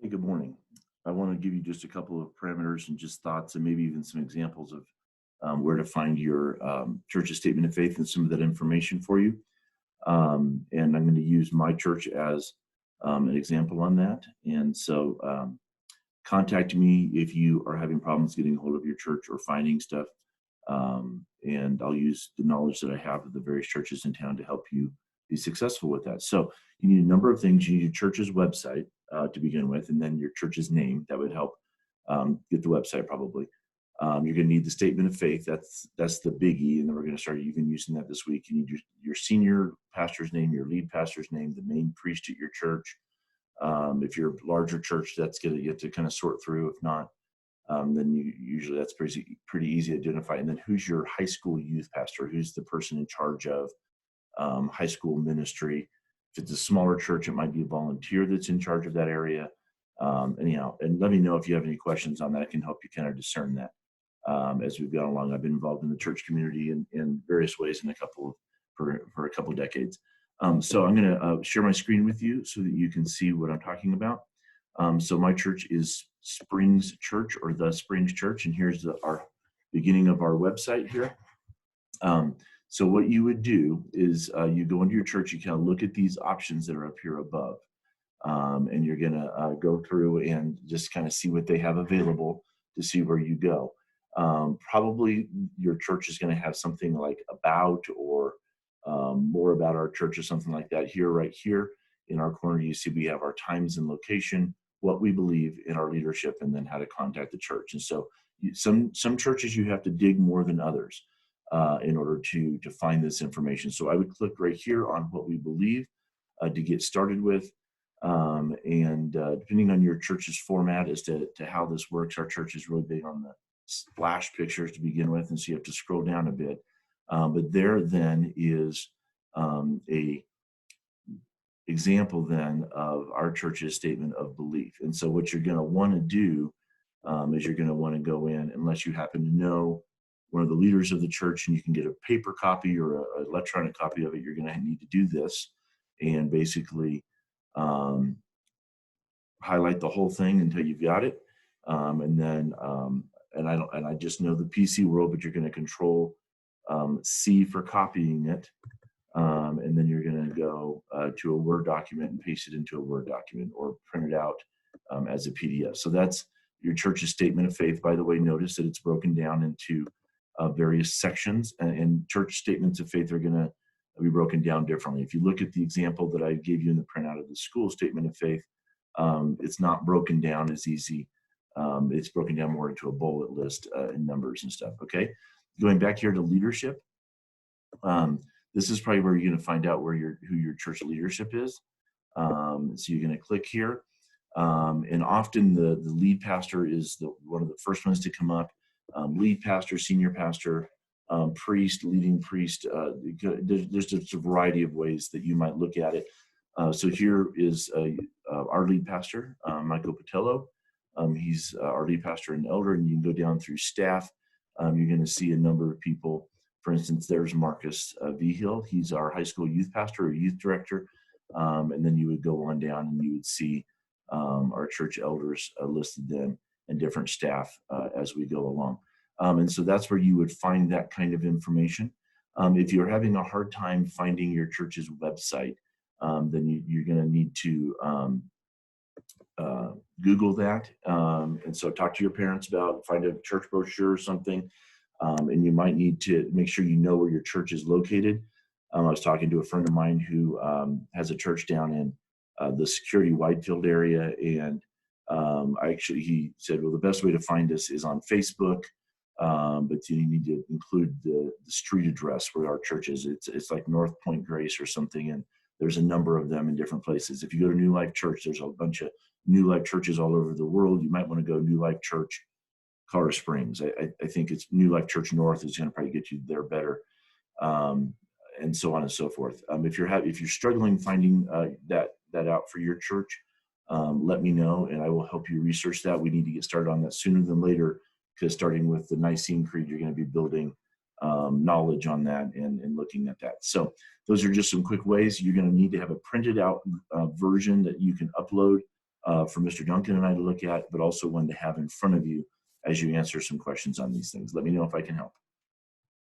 Hey, good morning. I want to give you just a couple of parameters and just thoughts and maybe even some examples of where to find your church's statement of faith and some of that information for you. And I'm going to use my church as an example on that. And so contact me if you are having problems getting a hold of your church or finding stuff. And I'll use the knowledge that I have of the various churches in town to help you be successful with that. So you need a number of things. You need your church's website to begin with, and then your church's name. That would help get the website probably. You're going to need the statement of faith. That's the biggie, and then we're going to start even using that this week. You need your senior pastor's name, your lead pastor's name, the main priest at your church. If you're a larger church, that's going to get to kind of sort through. If not, then usually that's pretty easy to identify. And then who's your high school youth pastor? Who's the person in charge of high school ministry? If it's a smaller church, it might be a volunteer that's in charge of that area. Anyhow, and let me know if you have any questions on that. I can help you kind of discern that as we've gone along. I've been involved in the church community in various ways for a couple of decades. So I'm going to share my screen with you so that you can see what I'm talking about. So my church is Springs Church, or the Springs Church, and here's our beginning of our website here. So what you would do is you go into your church, you kind of look at these options that are up here above, and you're going to go through and just kind of see what they have available to see where you go. Probably your church is going to have something like about or more about our church or something like that. Right here in our corner, you see we have our times and location, what we believe in our leadership, and then how to contact the church. And so some churches you have to dig more than others in order to find this information. So I would click right here on what we believe to get started with. And depending on your church's format as to how this works, our church is really big on the splash pictures to begin with, and so you have to scroll down a bit. But there then is a example then of our church's statement of belief. And so what you're going to want to do is you're going to want to go in, unless you happen to know one of the leaders of the church and you can get a paper copy or an electronic copy of it, you're going to need to do this and basically highlight the whole thing until you've got it. And then, and I just know the PC world, but you're going to control C for copying it. And then you're going to go to a Word document and paste it into a Word document or print it out as a PDF. So that's your church's statement of faith. By the way, notice that it's broken down into various sections, and church statements of faith are going to be broken down differently. If you look at the example that I gave you in the printout of the school statement of faith, it's not broken down as easy. It's broken down more into a bullet list and numbers and stuff. Okay, going back here to leadership. This is probably where you're going to find out who your church leadership is. So you're going to click here. And often the lead pastor is one of the first ones to come up. Lead pastor, senior pastor, priest, leading priest. There's just a variety of ways that you might look at it. So here is our lead pastor, Michael Patello. He's our lead pastor and elder, and you can go down through staff. You're going to see a number of people. For instance, there's Marcus Vigil. He's our high school youth pastor or youth director. And then you would go on down and you would see our church elders listed then and different staff as we go along. And so that's where you would find that kind of information. If you're having a hard time finding your church's website, then you're going to need to Google that. And so talk to your parents find a church brochure or something. And you might need to make sure you know where your church is located. I was talking to a friend of mine who has a church down in the Security Widefield area, and he said, well, the best way to find us is on Facebook, but you need to include the street address where our church is. It's like North Point Grace or something, and there's a number of them in different places. If you go to New Life Church, there's a bunch of New Life churches all over the world. You might want to go New Life Church Colorado Springs. I think it's New Life Church North is going to probably get you there better, and so on and so forth. If you're struggling finding that out for your church, let me know and I will help you research that. We need to get started on that sooner than later, because starting with the Nicene Creed, you're going to be building knowledge on that and looking at that. So those are just some quick ways. You're going to need to have a printed out version that you can upload for Mr. Duncan and I to look at, but also one to have in front of you as you answer some questions on these things. Let me know if I can help.